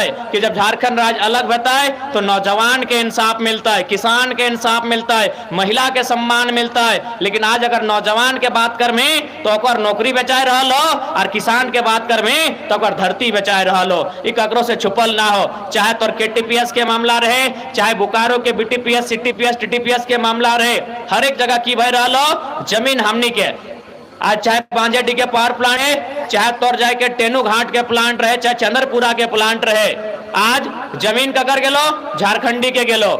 है कि जब झारखंड राज्य अलग होता है तो नौजवान के इंसाफ मिलता है, किसान के इंसाफ मिलता है, महिला के सम्मान मिलता है। लेकिन आज अगर नौजवान के बात कर में तो ओकर नौकरी बेचाए रहा लो, और किसान के बात कर में तो ओकर धरती बेचाए रहा लो। ई ककरो से छुपल ना हो, चाहे तोर केटीपीएस के मामला रहे, चाहे बोकारो के बीटीपीएस, सीटीपीएस, टीटीपीएस के मामला रहे, हर एक जगह की भय रहा लो जमीन हमनी के। आज चाहे पांजेडी के पावर प्लांट है, चाहे तोर जाए के टेनू घाट के प्लांट रहे, चाहे चंद्रपुरा के प्लांट रहे, आज जमीन ककर गेलो झारखंडी के गेलो।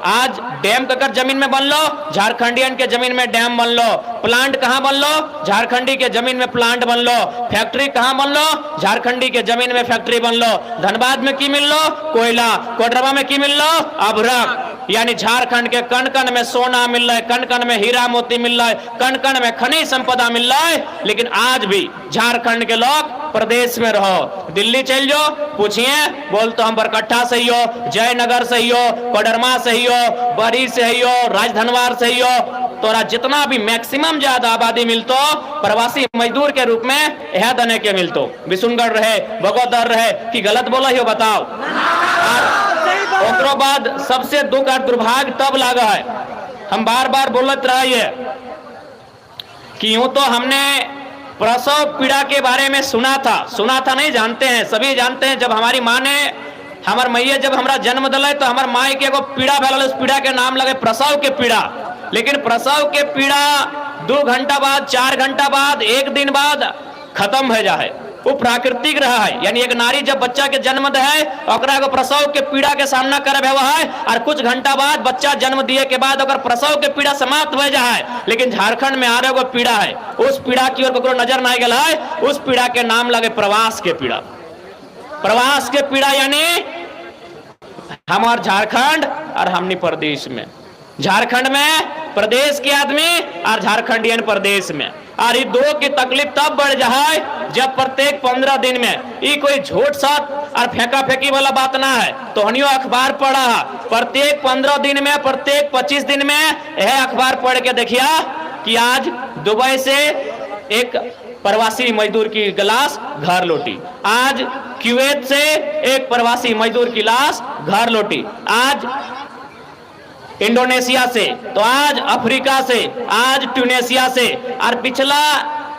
आज डैम ककर जमीन में बन लो, झारखंडियन के जमीन में डैम बन लो। प्लांट कहां बन लो, झारखंडी के जमीन में प्लांट बन लो। फैक्ट्री कहां बन लो, झारखंडी के जमीन में फैक्ट्री बन लो। धनबाद में की मिल लो, कोयला। कोडरवा में की मिल लो, अभ्रक। यानी झारखंड के कण कण में सोना मिल रहा है, कण कण में हीरा मोती मिल रहा है, कण कण में खनिज संपदा मिल रहा है। लेकिन आज भी झारखंड के लोग प्रदेश में रहो, दिल्ली चल जाओ, पूछिए, बोल तो हम बरकट्ठा से ही हो, जयनगर से ही हो, कोडरमा से ही हो, बरी से ही हो, राजधनवार से ही हो। तोरा जितना भी मैक्सिमम ज्यादा आबादी मिलतो प्रवासी मजदूर के रूप में यह दने के मिलतो। बिशुनगढ़ रहे, बगोदर रहे, कि गलत बोला ही हो बताओ। और बाद सबसे दुख और दुर्भाग्य तब लगा है, हम बार बार बोलते रहिए कि यूं तो हमने प्रसव पीड़ा के बारे में सुना था नहीं, जानते हैं, सभी जानते हैं। जब हमारी माँ ने, हमार मैया जब हमारा जन्म दिलाई तो हमार माँ के एगो पीड़ा भल, उस पीड़ा के नाम लगे प्रसव के पीड़ा। लेकिन प्रसव के पीड़ा 2 घंटा बाद, 4 घंटा बाद, 1 दिन बाद खत्म हो जाए, वो प्राकृतिक रहा है। यानी एक नारी जब बच्चा के जन्म दे है, ओकरा को प्रसव के पीड़ा के सामना करे हुआ है, और कुछ घंटा बाद बच्चा जन्म दिए के बाद अगर प्रसव के पीड़ा समाप्त हो जाए। लेकिन झारखंड में आ रहे वो पीड़ा है, उस पीड़ा की ओर ककरो नजर नहीं गया है। उस पीड़ा के नाम लगे प्रवास के पीड़ा। प्रवास के पीड़ा यानी हमार झारखंड और हमनी प्रदेश में, झारखंड में प्रदेश के आदमी और झारखंडियन प्रदेश में। और ये दो की तकलीफ तब बढ़ जाए जब प्रत्येक 15 दिन में, ये कोई झूठ साथ और फेंका फेंकी वाला बात ना है। तो हनियो अखबार पढ़ा, प्रत्येक 15 दिन में, प्रत्येक 25 दिन में यह अखबार पढ़ के देखिया कि आज दुबई से एक प्रवासी मजदूर की लाश घर लौटी, आज कुवैत से एक प्रवासी मजदूर की लाश घर लौटी, आज इंडोनेशिया से, तो आज अफ्रीका से, आज ट्यूनेशिया से। और पिछला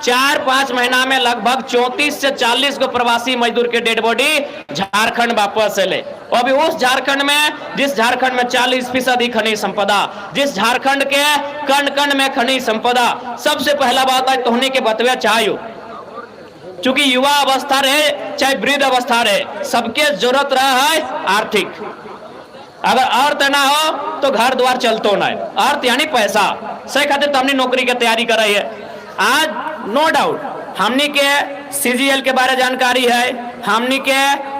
4-5 महीना में लगभग 34 से 40 को प्रवासी मजदूर के डेड बॉडी झारखंड वापस ले। अभी उस झारखंड में, जिस झारखंड में 40% खनिज संपदा, जिस झारखंड के कण कण में खनिज संपदा। सबसे पहला बात है तोहनी के बतवे चाहिए, चूंकि युवा अवस्था रहे चाहे वृद्ध अवस्था रहे, सबके जरूरत रहा है आर्थिक। अगर अर्थ ना हो तो घर द्वार चलतो ना है। अर्थ यानी पैसा, सही खातिर तो हमने नौकरी की तैयारी कर रही है। आज नो डाउट हमनी के सीजीएल के बारे जानकारी है, हमनी के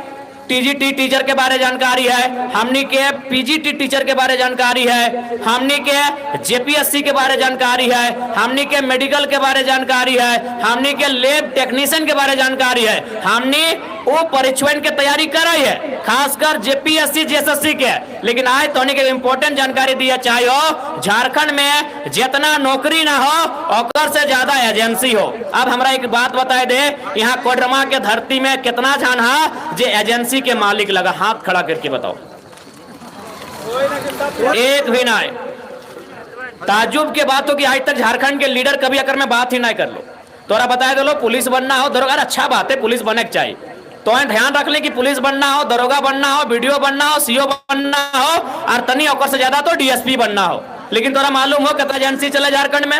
टीजीटी टीचर के बारे जानकारी है, हमनी के पीजीटी टीचर के बारे जानकारी है, हमनी के जेपीएससी के बारे जानकारी है, हमनी के मेडिकल के बारे जानकारी है, हमनी के लैब टेक्नीशियन के बारे जानकारी है। हमनी वो परीक्षाओं की तैयारी कर रही है, खासकर जेपीएससी जेएसएससी के। लेकिन आज तो इम्पोर्टेंट जानकारी दिया चाहिए, झारखंड में जितना नौकरी ना हो और से ज्यादा एजेंसी हो। अब हमरा एक बात बताए दे, यहाँ कोडरमा के धरती में कितना जान है जे एजेंसी के मालिक लगा, हाथ खड़ा करके बताओ। एक भी ना है। ताजुब के बात हो कि आज तक झारखंड के लीडर कभी अगर मैं बात ही ना कर लो, तोरा बताए दो पुलिस बनना हो, दरोगा, अच्छा बात है, पुलिस बने के चाहिए। तो ध्यान रख ले कि पुलिस बनना हो, दरोगा बनना हो, बीडीओ बनना हो, सीओ बनना हो, और तनी और से ज्यादा तो डीएसपी बनना हो। लेकिन तोरा मालूम हो कितना एजेंसी चले झारखंड में?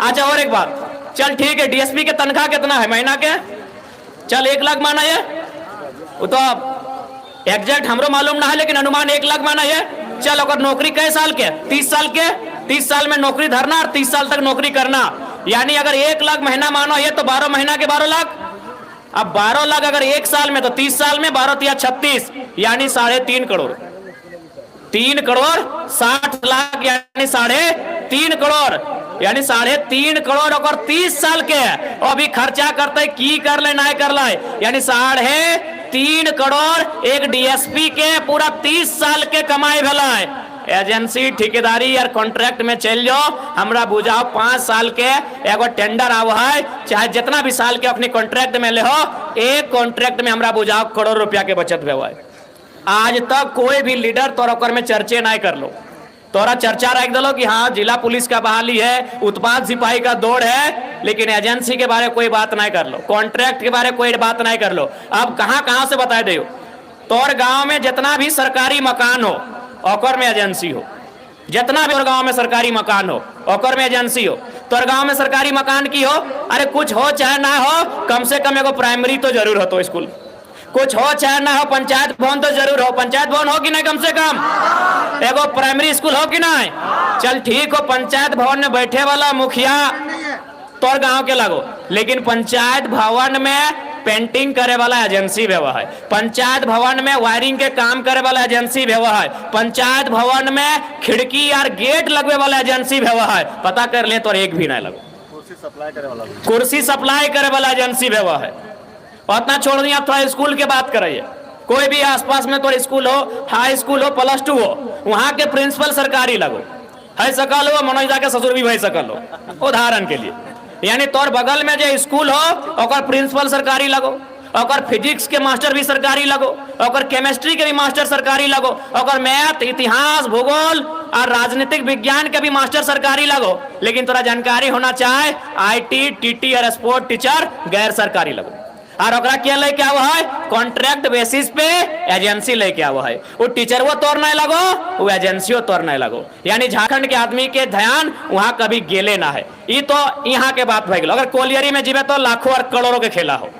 अच्छा और एक बात, चल ठीक है, डीएसपी के तनख्वाह कितना है महीना के? चल 1 लाख माना है, वो तो एग्जैक्ट हमरो मालूम ना है, लेकिन अनुमान 1 लाख माना है। चल अगर नौकरी कई साल के? 30 साल के। 30 साल में नौकरी धरना और 30 साल तक नौकरी करना, यानी अगर 1 लाख महीना मानो ये तो 12 महीना के 12 लाख। अब 12 लाख अगर 1 साल में, तो 30 साल में 12 या 36, यानी 3.5 करोड़। 3 करोड़ 60 लाख यानी 3.5 करोड़, यानी 3.5 करोड़ अगर 30 साल के अभी खर्चा करते की कर ले ना कर ले, यानी 3.5 करोड़ एक डीएसपी के पूरा 30 साल के कमाई भला है। एजेंसी ठेकेदारी और कॉन्ट्रैक्ट में चल जाओ, हमरा बुझाओ 5 साल के एगो टेंडर आव है, चाहे जितना भी साल के अपने कॉन्ट्रैक्ट में ले हो, एक कॉन्ट्रैक्ट में हमरा बुझाओ करोड़ रुपया के बचत हुआ है। आज तक कोई भी लीडर तोरा ओकर में चर्चे नहीं कर लो, तोरा चर्चा रख दलो कि हाँ जिला पुलिस का बहाली है, उत्पाद सिपाही का दौड़ है, लेकिन एजेंसी के बारे में कोई बात नहीं कर लो, कॉन्ट्रैक्ट के बारे में कोई बात नहीं कर लो। अब कहां से बता दे, तोर गांव में जितना भी सरकारी मकान हो ओकर में एजेंसी हो, जितना भी तोर गांव में सरकारी मकान हो ओकर में एजेंसी हो। तोर गांव में सरकारी मकान की हो, अरे कुछ हो चाहे ना हो, कम से कम एगो प्राइमरी तो जरूर हो, तो स्कूल कुछ हो चाहे ना हो, पंचायत भवन तो जरूर हो, पंचायत भवन हो कि नहीं, कम से कम एगो प्राइमरी स्कूल हो कि नहीं। चल ठीक हो, पंचायत भवन में बैठे वाला मुखिया तोर गांव के लगो, लेकिन पंचायत भवन में पेंटिंग करे वाला एजेंसी व्यवहार है, पंचायत भवन में वायरिंग के काम करे वाला एजेंसी व्यवहार है, पंचायत भवन में खिड़की और गेट लगवे वाला एजेंसी व्यवहार है। पता कर ले तो एक भी नहीं लगो, कुर्सी सप्लाई करे वाला एजेंसी व्यवहार है। उतना छोड़ दिया, थोड़ा स्कूल के बात करिए, कोई भी आसपास में तो स्कूल हो, हाई स्कूल हो, +2 हो, वहां के प्रिंसिपल सरकारी लगो, है सकल हो, मनोज दा के ससुर भी भाई सकल हो, उदाहरण के लिए। यानी तोर बगल में जो स्कूल हो और प्रिंसिपल सरकारी लगो, और फिजिक्स के मास्टर भी सरकारी लगो, और केमिस्ट्री के भी मास्टर सरकारी लगो, और मैथ, इतिहास, भूगोल और राजनीतिक विज्ञान के भी मास्टर सरकारी लगो। लेकिन तोरा जानकारी होना चाहे, IT, TT और स्पोर्ट टीचर गैर सरकारी लगो, और ओकरा क्या लेके आवा है, कॉन्ट्रैक्ट बेसिस पे एजेंसी लेके आवा है। वो टीचर वो तोड़ नहीं लगो, वो एजेंसियों तोड़ नहीं लगो। यानी झारखंड के आदमी के ध्यान वहां कभी गेले ना है। ये तो यहाँ के बात भय गेलो। अगर कोलियरी में जीवे तो लाखों और करोड़ों के खेला हो,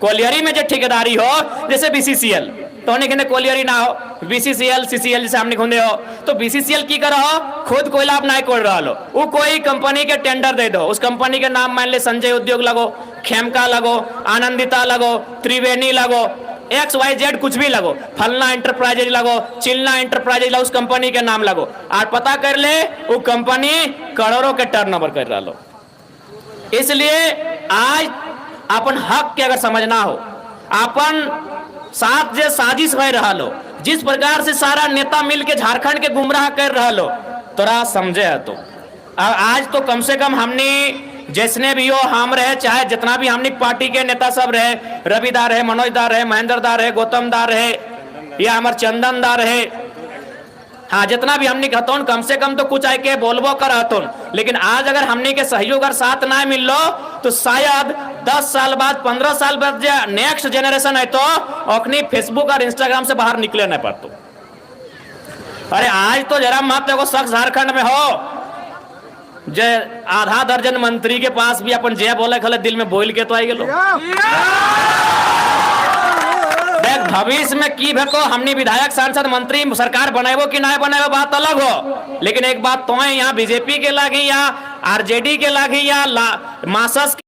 कोलियरी में जो ठेकेदारी हो, जैसे BCCL, तो उन्हें कोलियरी ना हो, BCCL CCL जैसे हमने खुदे हो, तो BCCL की करो, खुद कोई लाभ नहीं कर रहा लो, वो कोई कंपनी के टेंडर दे दो, उस कंपनी के नाम मान ले संजय उद्योग लगो, खेमका लगो, आनंदिता लगो, त्रिवेणी लगो, XYZ कुछ भी लगो, फलना एंटरप्राइजेज लगो, चिलना एंटरप्राइजेज लगो, उस कंपनी के नाम लगो, और पता कर ले वो कंपनी करोड़ों के टर्नओवर कर रहा लो। इसलिए आज अपन हक के अगर समझना हो, अपन साथ जे साजिश भय रहा लो, जिस प्रकार से सारा नेता मिल के झारखंड के गुमराह कर रहा लो, तोरा समझे है तो आज तो कम से कम हमने जिसने भी हो, हम रहे चाहे जितना भी हमने पार्टी के नेता सब रहे, रवि दा रहे, मनोज दा रहे, महेंद्र दा रहे, गौतम दा रहे, या हमारे चंदन दा रहे, हाँ जितना भी हमने कहतों, कम से कम तो कुछ आए के बोलबो कर हतों। लेकिन आज अगर हमने के सहयोग और साथ ना मिल लो, तो शायद 10 साल बाद, 15 साल बाद जो नेक्स्ट जनरेशन है तो अपनी फेसबुक और इंस्टाग्राम से बाहर निकले नहीं पातो। अरे आज तो जरा मत एगो शख्स झारखंड में हो जे आधा दर्जन मंत्री के पास भी अपन जे बोले खले दिल में बोल के तो आई गेलो। भविष्य में की भेको, हमने विधायक, सांसद, मंत्री, सरकार बनाएबो कि नहीं बनाएबो बात अलग हो, लेकिन एक बात तो है, यहाँ BJP के लागी या RJD के लागी या मार्क्सिस्ट